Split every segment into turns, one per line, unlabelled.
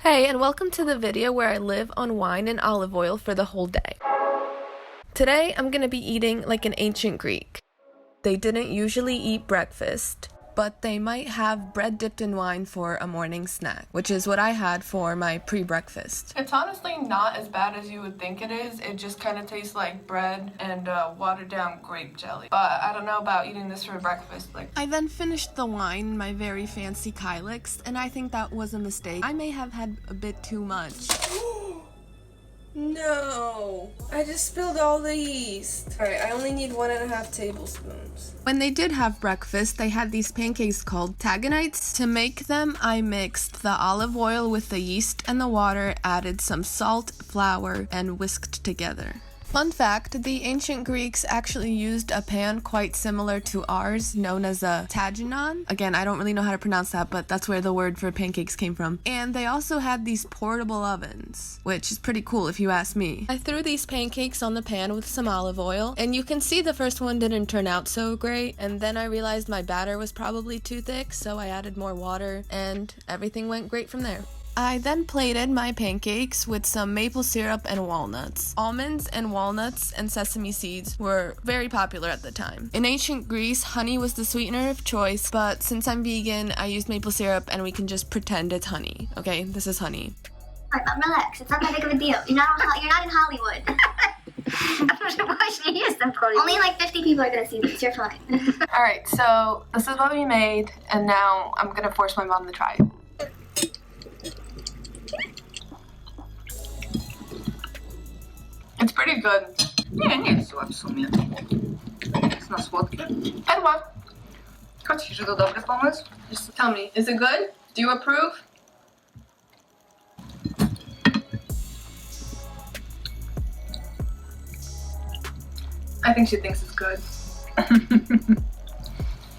Hey, and welcome to the video where I live on wine and olive oil for the whole day. Today, I'm gonna be eating like an ancient Greek. They didn't usually eat breakfast, but they might have bread dipped in wine for a morning snack, which is what I had for my pre-breakfast.
It's honestly not as bad as you would think it is. It just kind of tastes like bread and watered down grape jelly. But I don't know about eating this for breakfast.
I then finished the wine in my very fancy Kylix, and I think that was a mistake. I may have had a bit too much. No, I just spilled all the yeast. Alright, I only need 1.5 tablespoons. When they did have breakfast, they had these pancakes called Tagenites. To make them, I mixed the olive oil with the yeast and the water, added some salt, flour, and whisked together. Fun fact, the ancient Greeks actually used a pan quite similar to ours, known as a Tagenion. Again, I don't really know how to pronounce that, but that's where the word for pancakes came from. And they also had these portable ovens, which is pretty cool if you ask me. I threw these pancakes on the pan with some olive oil, and you can see the first one didn't turn out so great, and then I realized my batter was probably too thick, so I added more water, and everything went great from there. I then plated my pancakes with some maple syrup and walnuts. Almonds and walnuts and sesame seeds were very popular at the time. In ancient Greece, honey was the sweetener of choice, but since I'm vegan, I used maple syrup and we can just pretend it's honey. Okay, this is honey.
Alright, but relax. It's not that big of a deal. You're not in Hollywood. Only like 50 people are gonna see this. You're fine.
Alright, so this is what we made, and now I'm gonna force my mom to try it. It's pretty good.
Nie jest zła w sumie. Jest na słodkie.
Edwa,
Chodź, że to dobry pomysł?
just tell me, is it good? Do you approve? I think she thinks it's good.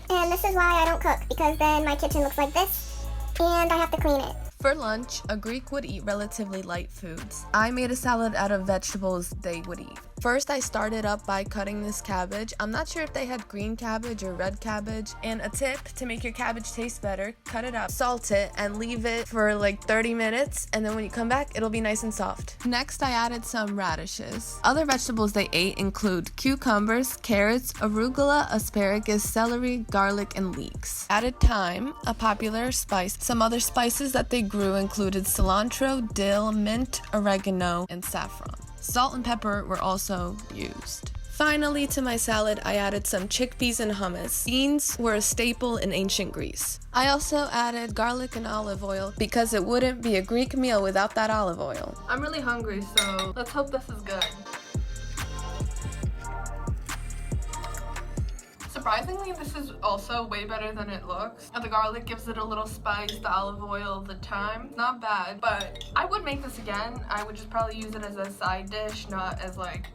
And this is why I don't cook, because then my kitchen looks like this, and I have to clean it.
For lunch, a Greek would eat relatively light foods. I made a salad out of vegetables they would eat. First, I started up by cutting this cabbage. I'm not sure if they had green cabbage or red cabbage. And a tip to make your cabbage taste better, cut it up, salt it, and leave it for like 30 minutes. And then when you come back, it'll be nice and soft. Next, I added some radishes. Other vegetables they ate include cucumbers, carrots, arugula, asparagus, celery, garlic, and leeks. Added thyme, a popular spice. Some other spices that they grew included cilantro, dill, mint, oregano, and saffron. Salt and pepper were also used. Finally, to my salad, I added some chickpeas and hummus. Beans were a staple in ancient Greece. I also added garlic and olive oil because it wouldn't be a Greek meal without that olive oil.
I'm really hungry, so let's hope this is good. Surprisingly, this is also way better than it looks. The garlic gives it a little spice, the olive oil, the thyme. Not bad, but I would make this again. I would just probably use it as a side dish, not as like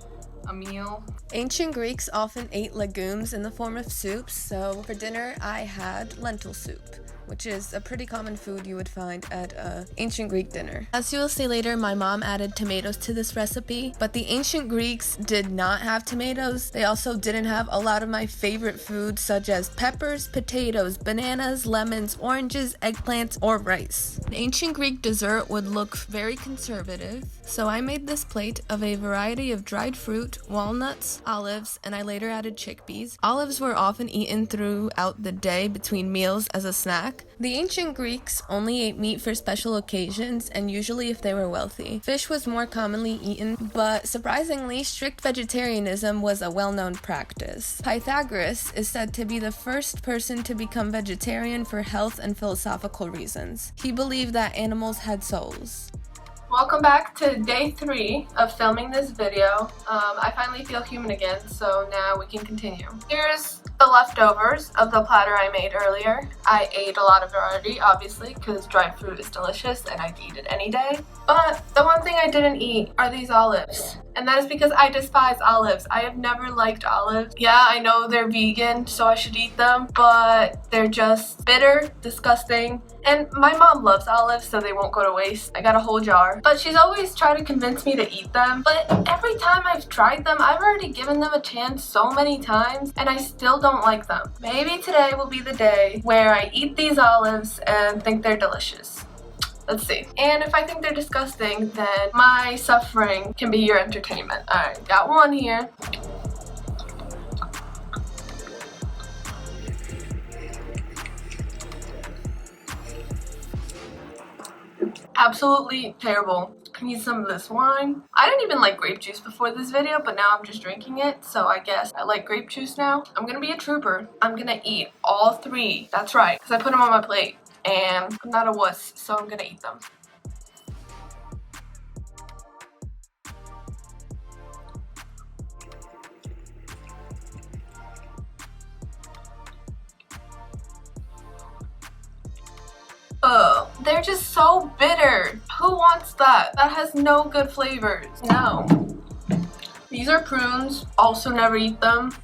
a meal.
Ancient Greeks often ate legumes in the form of soups, so for dinner I had lentil soup, which is a pretty common food you would find at an ancient Greek dinner. As you will see later, my mom added tomatoes to this recipe, but the ancient Greeks did not have tomatoes. They also didn't have a lot of my favorite foods such as peppers, potatoes, bananas, lemons, oranges, eggplants, or rice. An ancient Greek dessert would look very conservative, so I made this plate of a variety of dried fruit, walnuts, olives, and I later added chickpeas. Olives were often eaten throughout the day between meals as a snack. The ancient Greeks only ate meat for special occasions and usually if they were wealthy. Fish was more commonly eaten, but surprisingly, strict vegetarianism was a well-known practice. Pythagoras is said to be the first person to become vegetarian for health and philosophical reasons. He believed that animals had souls.
Welcome back to day 3 of filming this video. I finally feel human again, so now we can continue. Here's the leftovers of the platter I made earlier. I ate a lot of it already, obviously, because dried fruit is delicious and I'd eat it any day. But the one thing I didn't eat are these olives. And that is because I despise olives. I have never liked olives. Yeah, I know they're vegan, so I should eat them, but they're just bitter, disgusting. And my mom loves olives, so they won't go to waste. I got a whole jar. But she's always tried to convince me to eat them. But every time I've tried them, I've already given them a chance so many times, and I still don't like them. Maybe today will be the day where I eat these olives and think they're delicious. Let's see. And if I think they're disgusting, then my suffering can be your entertainment. Alright, got one here. Absolutely terrible. I need some of this wine. I didn't even like grape juice before this video, but now I'm just drinking it, so I guess I like grape juice now. I'm gonna be a trooper. I'm gonna eat all 3. That's right, because I put them on my plate, and I'm not a wuss, so I'm gonna eat them. Ugh, they're just so bitter. Who wants that? That has no good flavors. No. These are prunes. Also never eat them.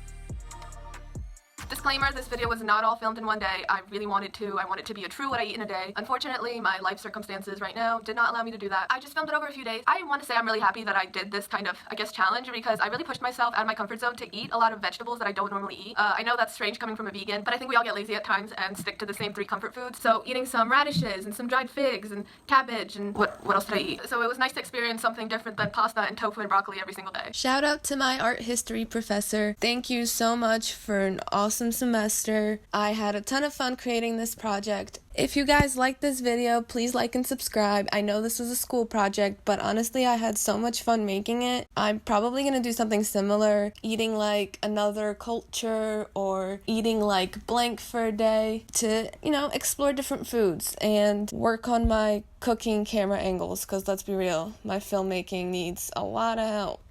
Disclaimer, this video was not all filmed in one day. I really wanted to. I want it to be a true what I eat in a day. Unfortunately, my life circumstances right now did not allow me to do that. I just filmed it over a few days. I want to say I'm really happy that I did this kind of, I guess, challenge because I really pushed myself out of my comfort zone to eat a lot of vegetables that I don't normally eat. I know that's strange coming from a vegan, but I think we all get lazy at times and stick to the same 3 comfort foods. So eating some radishes and some dried figs and cabbage and what else did I eat? So it was nice to experience something different than pasta and tofu and broccoli every single day.
Shout out to my art history professor. Thank you so much for an awesome semester. I had a ton of fun creating this project. If you guys like this video, please like and subscribe. I know this was a school project, but honestly, I had so much fun making it. I'm probably gonna do something similar, eating like another culture or eating like blank for a day to, explore different foods and work on my cooking camera angles, because let's be real, my filmmaking needs a lot of help.